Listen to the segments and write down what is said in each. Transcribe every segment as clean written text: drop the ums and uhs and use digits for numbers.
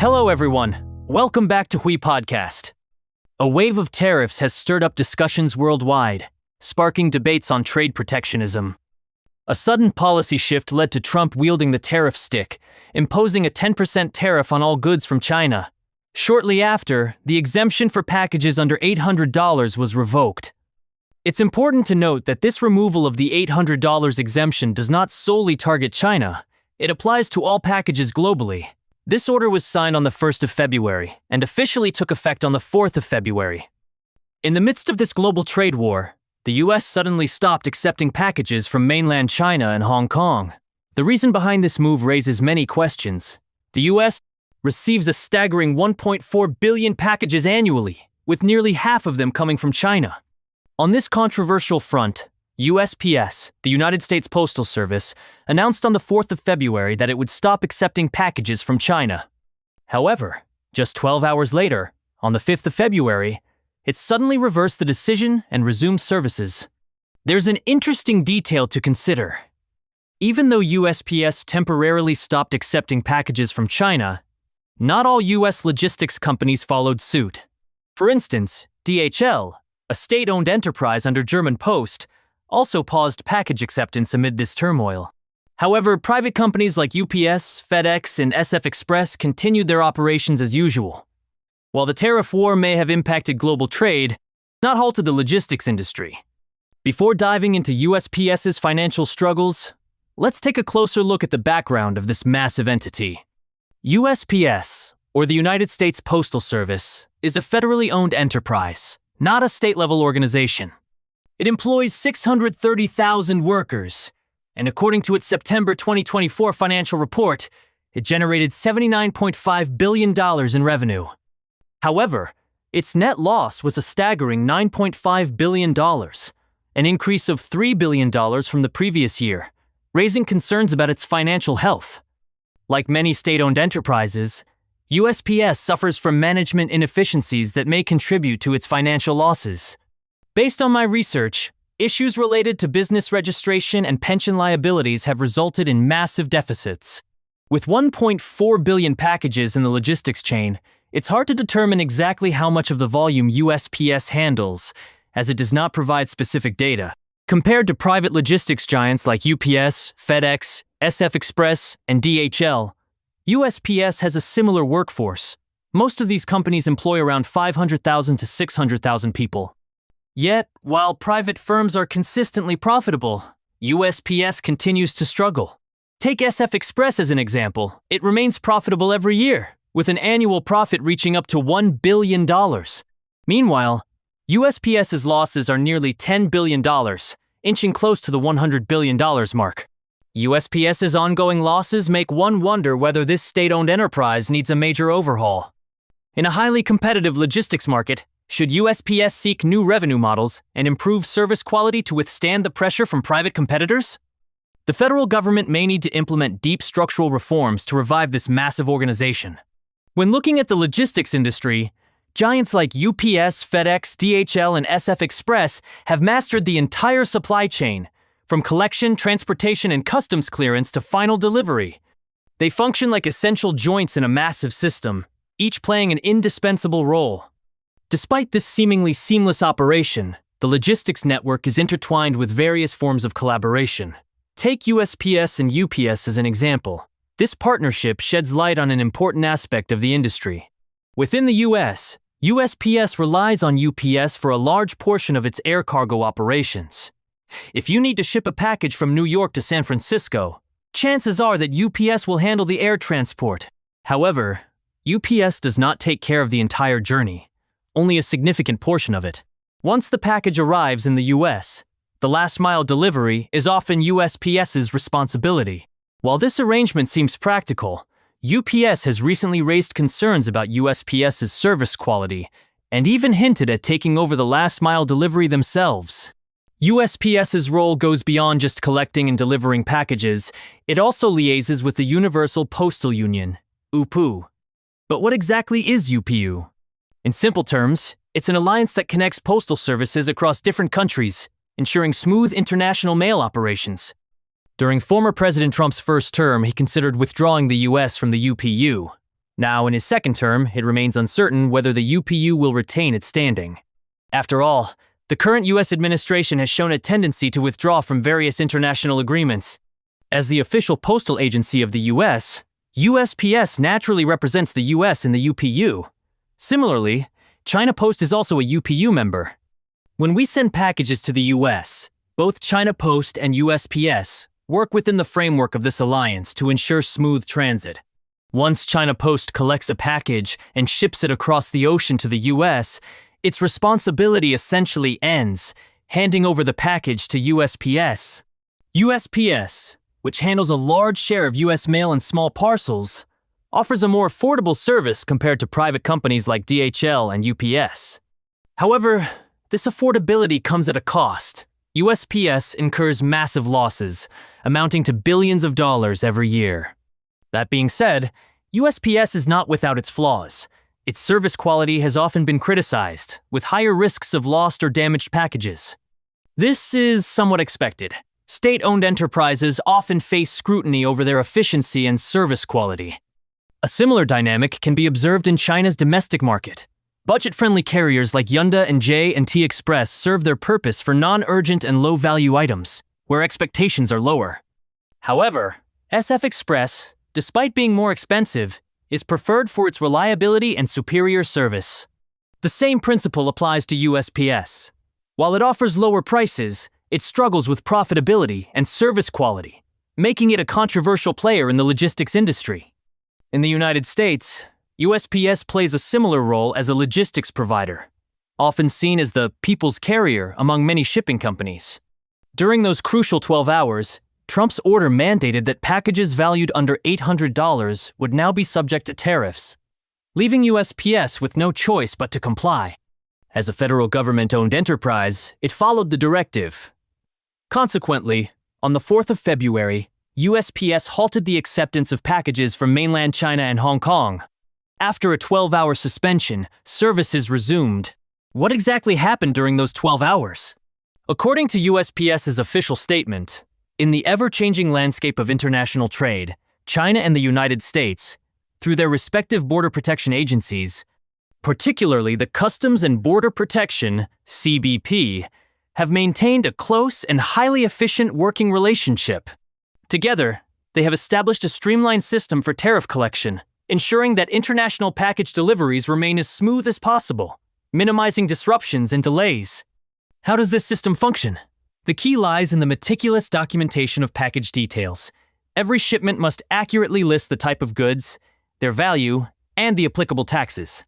Hello everyone, welcome back to Hui Podcast. A wave of tariffs has stirred up discussions worldwide, sparking debates on trade protectionism. A sudden policy shift led to Trump wielding the tariff stick, imposing a 10% tariff on all goods from China. Shortly after, the exemption for packages under $800 was revoked. It's important to note that this removal of the $800 exemption does not solely target China. It applies to all packages globally. This order was signed on the 1st of February and officially took effect on the 4th of February. In the midst of this global trade war, the US suddenly stopped accepting packages from mainland China and Hong Kong. The reason behind this move raises many questions. The US receives a staggering 1.4 billion packages annually, with nearly half of them coming from China. On this controversial front, USPS, the United States Postal Service, announced on the 4th of February that it would stop accepting packages from China. However, just 12 hours later, on the 5th of February, it suddenly reversed the decision and resumed services. There's an interesting detail to consider. Even though USPS temporarily stopped accepting packages from China, not all US logistics companies followed suit. For instance, DHL, a state-owned enterprise under German Post, also paused package acceptance amid this turmoil. However, private companies like UPS, FedEx, and SF Express continued their operations as usual. While the tariff war may have impacted global trade, it not halted the logistics industry. Before diving into USPS's financial struggles, let's take a closer look at the background of this massive entity. USPS, or the United States Postal Service, is a federally owned enterprise, not a state-level organization. It employs 630,000 workers, and according to its September 2024 financial report, it generated $79.5 billion in revenue. However, its net loss was a staggering $9.5 billion, an increase of $3 billion from the previous year, raising concerns about its financial health. Like many state-owned enterprises, USPS suffers from management inefficiencies that may contribute to its financial losses. Based on my research, issues related to business registration and pension liabilities have resulted in massive deficits. With 1.4 billion packages in the logistics chain, it's hard to determine exactly how much of the volume USPS handles, as it does not provide specific data. Compared to private logistics giants like UPS, FedEx, SF Express, and DHL, USPS has a similar workforce. Most of these companies employ around 500,000 to 600,000 people. Yet, while private firms are consistently profitable, USPS continues to struggle. Take SF Express as an example. It remains profitable every year, with an annual profit reaching up to $1 billion. Meanwhile, USPS's losses are nearly $10 billion, inching close to the $100 billion mark. USPS's ongoing losses make one wonder whether this state-owned enterprise needs a major overhaul. In a highly competitive logistics market, should USPS seek new revenue models and improve service quality to withstand the pressure from private competitors? The federal government may need to implement deep structural reforms to revive this massive organization. When looking at the logistics industry, giants like UPS, FedEx, DHL, and SF Express have mastered the entire supply chain, from collection, transportation, and customs clearance to final delivery. They function like essential joints in a massive system, each playing an indispensable role. Despite this seemingly seamless operation, the logistics network is intertwined with various forms of collaboration. Take USPS and UPS as an example. This partnership sheds light on an important aspect of the industry. Within the US, USPS relies on UPS for a large portion of its air cargo operations. If you need to ship a package from New York to San Francisco, chances are that UPS will handle the air transport. However, UPS does not take care of the entire journey, only a significant portion of it. Once the package arrives in the US, the last-mile delivery is often USPS's responsibility. While this arrangement seems practical, UPS has recently raised concerns about USPS's service quality and even hinted at taking over the last-mile delivery themselves. USPS's role goes beyond just collecting and delivering packages. It also liaises with the Universal Postal Union, UPU. But what exactly is UPU? In simple terms, it's an alliance that connects postal services across different countries, ensuring smooth international mail operations. During former President Trump's first term, he considered withdrawing the U.S. from the UPU. Now, in his second term, it remains uncertain whether the UPU will retain its standing. After all, the current U.S. administration has shown a tendency to withdraw from various international agreements. As the official postal agency of the U.S., USPS naturally represents the U.S. in the UPU. Similarly, China Post is also a UPU member. When we send packages to the U.S., both China Post and USPS work within the framework of this alliance to ensure smooth transit. Once China Post collects a package and ships it across the ocean to the U.S., its responsibility essentially ends, handing over the package to USPS. USPS, which handles a large share of U.S. mail and small parcels, offers a more affordable service compared to private companies like DHL and UPS. However, this affordability comes at a cost. USPS incurs massive losses, amounting to billions of dollars every year. That being said, USPS is not without its flaws. Its service quality has often been criticized, with higher risks of lost or damaged packages. This is somewhat expected. State-owned enterprises often face scrutiny over their efficiency and service quality. A similar dynamic can be observed in China's domestic market. Budget-friendly carriers like Hyundai and J&T Express serve their purpose for non-urgent and low-value items, where expectations are lower. However, SF Express, despite being more expensive, is preferred for its reliability and superior service. The same principle applies to USPS. While it offers lower prices, it struggles with profitability and service quality, making it a controversial player in the logistics industry. In the United States, USPS plays a similar role as a logistics provider, often seen as the people's carrier among many shipping companies. During those crucial 12 hours, Trump's order mandated that packages valued under $800 would now be subject to tariffs, leaving USPS with no choice but to comply. As a federal government-owned enterprise, it followed the directive. Consequently, on the 4th of February, USPS halted the acceptance of packages from mainland China and Hong Kong. After a 12-hour suspension, services resumed. What exactly happened during those 12 hours? According to USPS's official statement, in the ever-changing landscape of international trade, China and the United States, through their respective border protection agencies, particularly the Customs and Border Protection, CBP, have maintained a close and highly efficient working relationship. Together, they have established a streamlined system for tariff collection, ensuring that international package deliveries remain as smooth as possible, minimizing disruptions and delays. How does this system function? The key lies in the meticulous documentation of package details. Every shipment must accurately list the type of goods, their value, and the applicable taxes.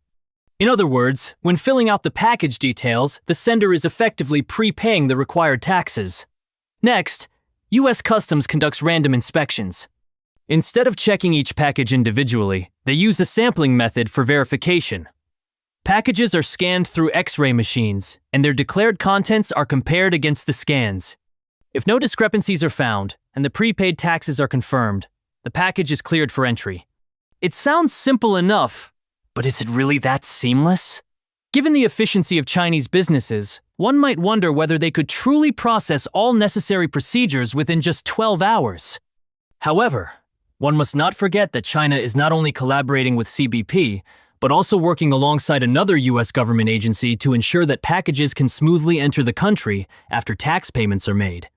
In other words, when filling out the package details, the sender is effectively prepaying the required taxes. Next, U.S. Customs conducts random inspections. Instead of checking each package individually, they use a sampling method for verification. Packages are scanned through X-ray machines, and their declared contents are compared against the scans. If no discrepancies are found, and the prepaid taxes are confirmed, the package is cleared for entry. It sounds simple enough, but is it really that seamless? Given the efficiency of Chinese businesses, one might wonder whether they could truly process all necessary procedures within just 12 hours. However, one must not forget that China is not only collaborating with CBP, but also working alongside another U.S. government agency to ensure that packages can smoothly enter the country after tax payments are made.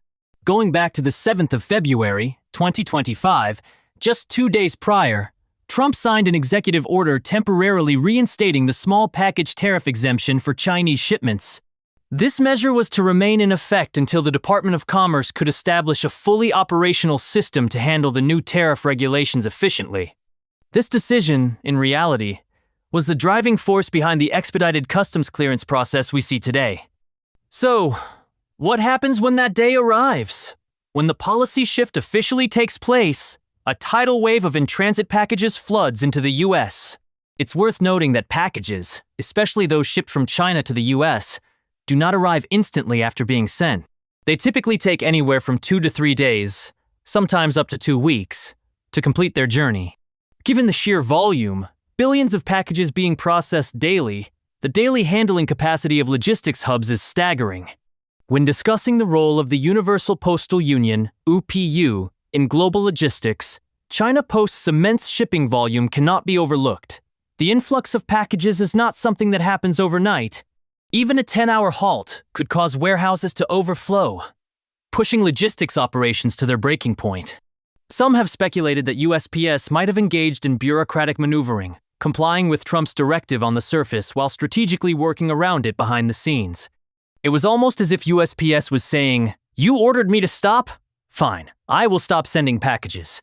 Going back to the 7th of February, 2025, just 2 days prior, Trump signed an executive order temporarily reinstating the small package tariff exemption for Chinese shipments. This measure was to remain in effect until the Department of Commerce could establish a fully operational system to handle the new tariff regulations efficiently. This decision, in reality, was the driving force behind the expedited customs clearance process we see today. So, what happens when that day arrives? When the policy shift officially takes place, a tidal wave of in-transit packages floods into the U.S. It's worth noting that packages, especially those shipped from China to the U.S., do not arrive instantly after being sent. They typically take anywhere from 2 to 3 days, sometimes up to 2 weeks, to complete their journey. Given the sheer volume, billions of packages being processed daily, the daily handling capacity of logistics hubs is staggering. When discussing the role of the Universal Postal Union, UPU, in global logistics, China Post's immense shipping volume cannot be overlooked. The influx of packages is not something that happens overnight. Even a 10-hour halt could cause warehouses to overflow, pushing logistics operations to their breaking point. Some have speculated that USPS might have engaged in bureaucratic maneuvering, complying with Trump's directive on the surface while strategically working around it behind the scenes. It was almost as if USPS was saying, "You ordered me to stop? Fine, I will stop sending packages."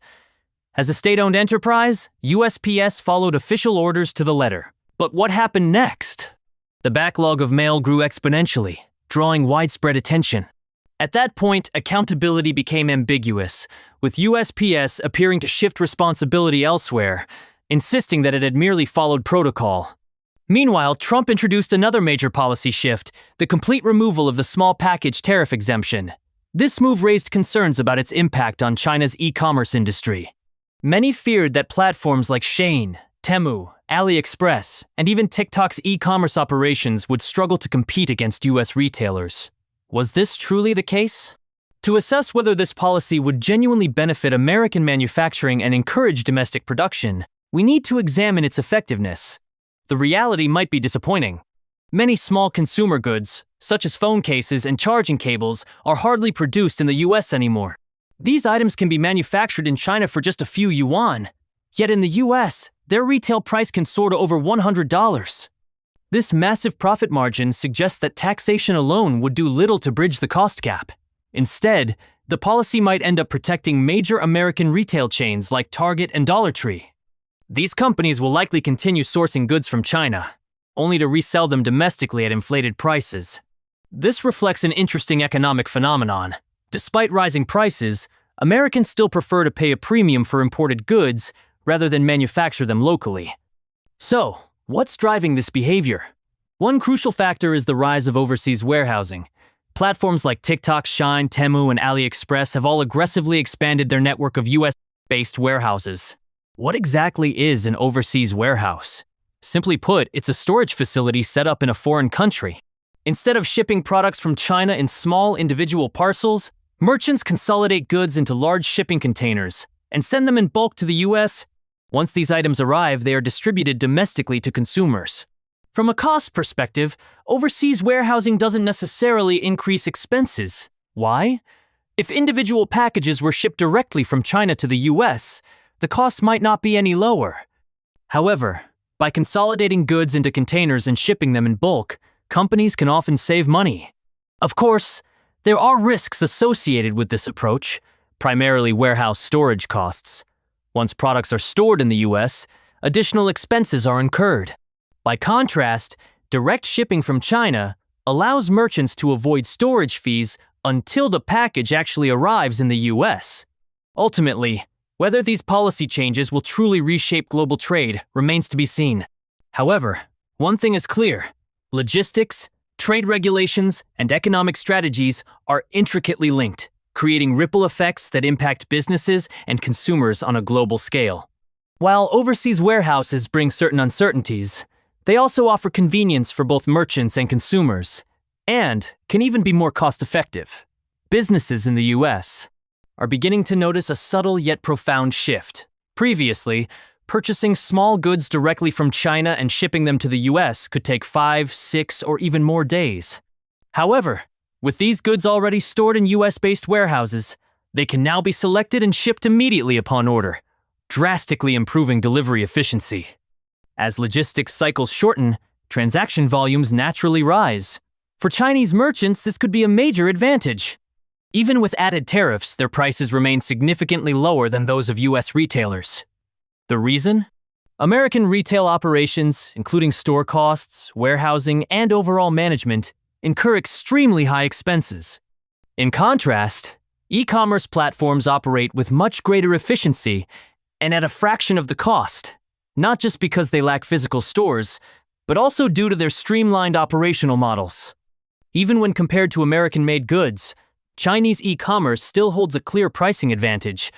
As a state-owned enterprise, USPS followed official orders to the letter. But what happened next? The backlog of mail grew exponentially, drawing widespread attention. At that point, accountability became ambiguous, with USPS appearing to shift responsibility elsewhere, insisting that it had merely followed protocol. Meanwhile, Trump introduced another major policy shift, the complete removal of the small package tariff exemption. This move raised concerns about its impact on China's e-commerce industry. Many feared that platforms like Shein, Temu, AliExpress, and even TikTok's e-commerce operations would struggle to compete against US retailers. Was this truly the case? To assess whether this policy would genuinely benefit American manufacturing and encourage domestic production, we need to examine its effectiveness. The reality might be disappointing. Many small consumer goods, such as phone cases and charging cables, are hardly produced in the US anymore. These items can be manufactured in China for just a few yuan, yet in the US, their retail price can soar to over $100. This massive profit margin suggests that taxation alone would do little to bridge the cost gap. Instead, the policy might end up protecting major American retail chains like Target and Dollar Tree. These companies will likely continue sourcing goods from China, only to resell them domestically at inflated prices. This reflects an interesting economic phenomenon. Despite rising prices, Americans still prefer to pay a premium for imported goods rather than manufacture them locally. So, what's driving this behavior? One crucial factor is the rise of overseas warehousing. Platforms like TikTok, Shein, Temu, and AliExpress have all aggressively expanded their network of US-based warehouses. What exactly is an overseas warehouse? Simply put, it's a storage facility set up in a foreign country. Instead of shipping products from China in small individual parcels, merchants consolidate goods into large shipping containers and send them in bulk to the US. Once these items arrive, they are distributed domestically to consumers. From a cost perspective, overseas warehousing doesn't necessarily increase expenses. Why? If individual packages were shipped directly from China to the US, the cost might not be any lower. However, by consolidating goods into containers and shipping them in bulk, companies can often save money. Of course, there are risks associated with this approach, primarily warehouse storage costs. Once products are stored in the US, additional expenses are incurred. By contrast, direct shipping from China allows merchants to avoid storage fees until the package actually arrives in the US. Ultimately, whether these policy changes will truly reshape global trade remains to be seen. However, one thing is clear: logistics, trade regulations, and economic strategies are intricately linked, creating ripple effects that impact businesses and consumers on a global scale. While overseas warehouses bring certain uncertainties, they also offer convenience for both merchants and consumers, and can even be more cost-effective. Businesses in the US are beginning to notice a subtle yet profound shift. Previously, purchasing small goods directly from China and shipping them to the US could take 5, 6, or even more days. However, with these goods already stored in US-based warehouses, they can now be selected and shipped immediately upon order, drastically improving delivery efficiency. As logistics cycles shorten, transaction volumes naturally rise. For Chinese merchants, this could be a major advantage. Even with added tariffs, their prices remain significantly lower than those of US retailers. The reason? American retail operations, including store costs, warehousing, and overall management, incur extremely high expenses. In contrast, e-commerce platforms operate with much greater efficiency and at a fraction of the cost, not just because they lack physical stores, but also due to their streamlined operational models. Even when compared to American-made goods, Chinese e-commerce still holds a clear pricing advantage.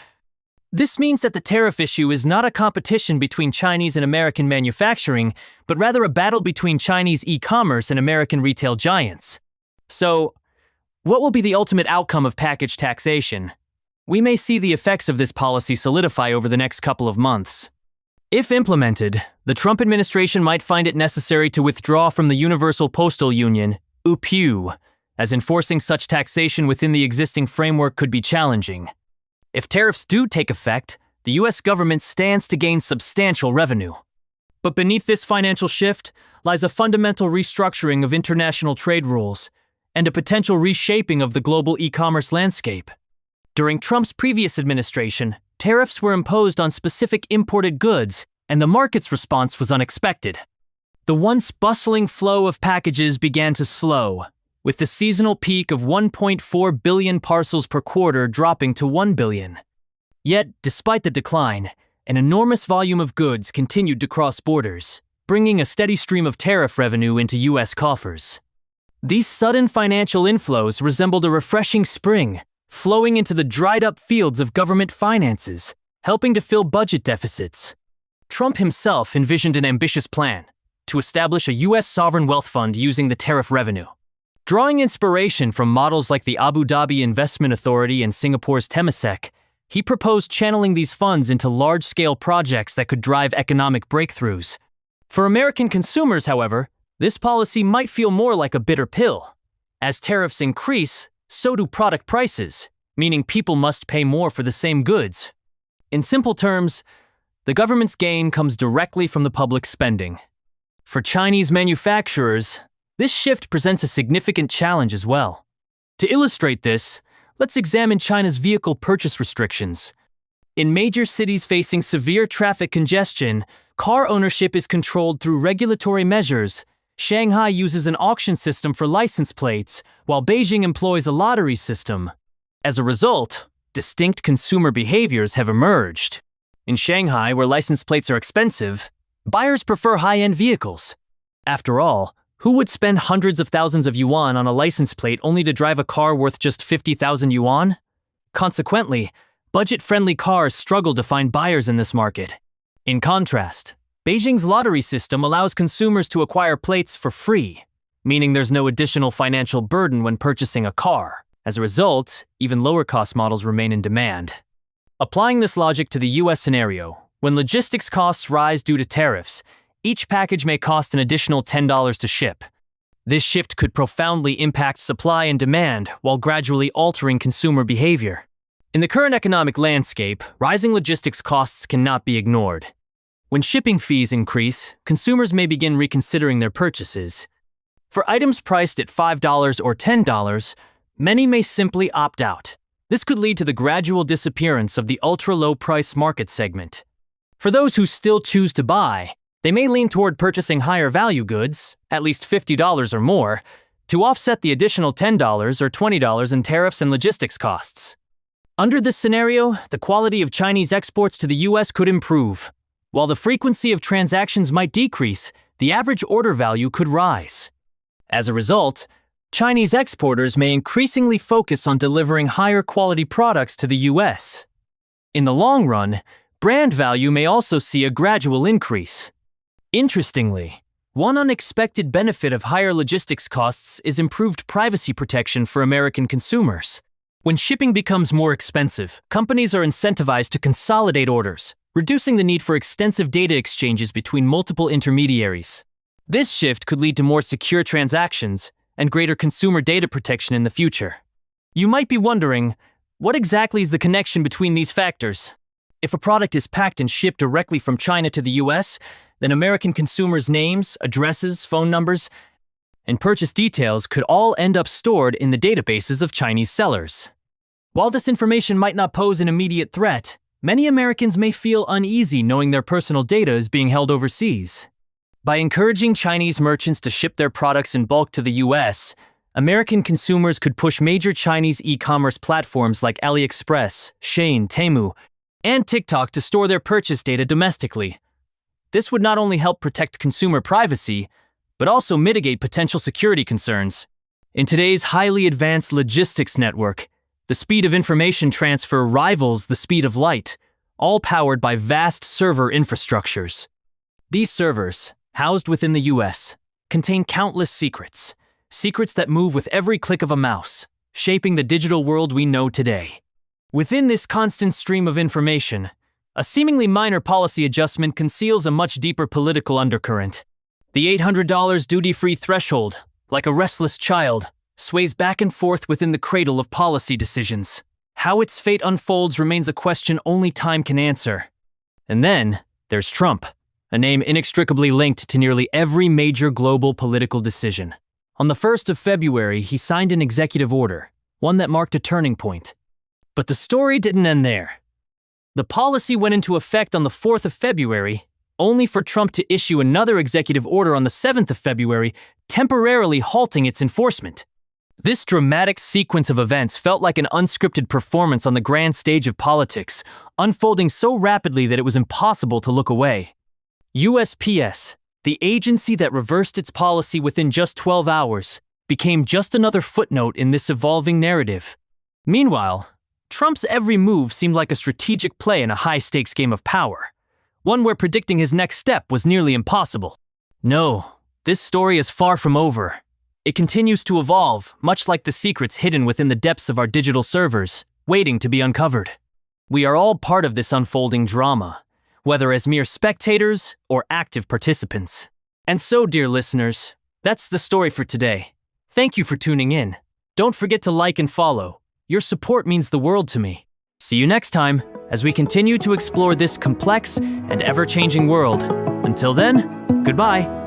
This means that the tariff issue is not a competition between Chinese and American manufacturing, but rather a battle between Chinese e-commerce and American retail giants. So, what will be the ultimate outcome of package taxation? We may see the effects of this policy solidify over the next couple of months. If implemented, the Trump administration might find it necessary to withdraw from the Universal Postal Union, UPU, as enforcing such taxation within the existing framework could be challenging. If tariffs do take effect, the U.S. government stands to gain substantial revenue. But beneath this financial shift lies a fundamental restructuring of international trade rules and a potential reshaping of the global e-commerce landscape. During Trump's previous administration, tariffs were imposed on specific imported goods, and the market's response was unexpected. The once bustling flow of packages began to slow, with the seasonal peak of 1.4 billion parcels per quarter dropping to 1 billion. Yet, despite the decline, an enormous volume of goods continued to cross borders, bringing a steady stream of tariff revenue into U.S. coffers. These sudden financial inflows resembled a refreshing spring, flowing into the dried-up fields of government finances, helping to fill budget deficits. Trump himself envisioned an ambitious plan to establish a U.S. sovereign wealth fund using the tariff revenue. Drawing inspiration from models like the Abu Dhabi Investment Authority and Singapore's Temasek, he proposed channeling these funds into large-scale projects that could drive economic breakthroughs. For American consumers, however, this policy might feel more like a bitter pill. As tariffs increase, so do product prices, meaning people must pay more for the same goods. In simple terms, the government's gain comes directly from the public spending. For Chinese manufacturers, this shift presents a significant challenge as well. To illustrate this, let's examine China's vehicle purchase restrictions. In major cities facing severe traffic congestion, car ownership is controlled through regulatory measures. Shanghai uses an auction system for license plates, while Beijing employs a lottery system. As a result, distinct consumer behaviors have emerged. In Shanghai, where license plates are expensive, buyers prefer high-end vehicles. After all, who would spend hundreds of thousands of yuan on a license plate only to drive a car worth just 50,000 yuan? Consequently, budget-friendly cars struggle to find buyers in this market. In contrast, Beijing's lottery system allows consumers to acquire plates for free, meaning there's no additional financial burden when purchasing a car. As a result, even lower-cost models remain in demand. Applying this logic to the U.S. scenario, when logistics costs rise due to tariffs, each package may cost an additional $10 to ship. This shift could profoundly impact supply and demand while gradually altering consumer behavior. In the current economic landscape, rising logistics costs cannot be ignored. When shipping fees increase, consumers may begin reconsidering their purchases. For items priced at $5 or $10, many may simply opt out. This could lead to the gradual disappearance of the ultra-low-price market segment. For those who still choose to buy, they may lean toward purchasing higher-value goods, at least $50 or more, to offset the additional $10 or $20 in tariffs and logistics costs. Under this scenario, the quality of Chinese exports to the U.S. could improve. While the frequency of transactions might decrease, the average order value could rise. As a result, Chinese exporters may increasingly focus on delivering higher-quality products to the U.S. In the long run, brand value may also see a gradual increase. Interestingly, one unexpected benefit of higher logistics costs is improved privacy protection for American consumers. When shipping becomes more expensive, companies are incentivized to consolidate orders, reducing the need for extensive data exchanges between multiple intermediaries. This shift could lead to more secure transactions and greater consumer data protection in the future. You might be wondering, what exactly is the connection between these factors? If a product is packed and shipped directly from China to the U.S., then American consumers' names, addresses, phone numbers, and purchase details could all end up stored in the databases of Chinese sellers. While this information might not pose an immediate threat, many Americans may feel uneasy knowing their personal data is being held overseas. By encouraging Chinese merchants to ship their products in bulk to the U.S., American consumers could push major Chinese e-commerce platforms like AliExpress, Shein, Temu, and TikTok to store their purchase data domestically. This would not only help protect consumer privacy, but also mitigate potential security concerns. In today's highly advanced logistics network, the speed of information transfer rivals the speed of light, all powered by vast server infrastructures. These servers, housed within the U.S., contain countless secrets that move with every click of a mouse, shaping the digital world we know today. Within this constant stream of information, a seemingly minor policy adjustment conceals a much deeper political undercurrent. The $800 duty-free threshold, like a restless child, sways back and forth within the cradle of policy decisions. How its fate unfolds remains a question only time can answer. And then, there's Trump, a name inextricably linked to nearly every major global political decision. On the 1st of February, he signed an executive order, one that marked a turning point. But the story didn't end there. The policy went into effect on the 4th of February, only for Trump to issue another executive order on the 7th of February, temporarily halting its enforcement. This dramatic sequence of events felt like an unscripted performance on the grand stage of politics, unfolding so rapidly that it was impossible to look away. USPS, the agency that reversed its policy within just 12 hours, became just another footnote in this evolving narrative. Meanwhile, Trump's every move seemed like a strategic play in a high-stakes game of power, one where predicting his next step was nearly impossible. No, this story is far from over. It continues to evolve, much like the secrets hidden within the depths of our digital servers, waiting to be uncovered. We are all part of this unfolding drama, whether as mere spectators or active participants. And so, dear listeners, that's the story for today. Thank you for tuning in. Don't forget to like and follow. Your support means the world to me. See you next time as we continue to explore this complex and ever-changing world. Until then, goodbye.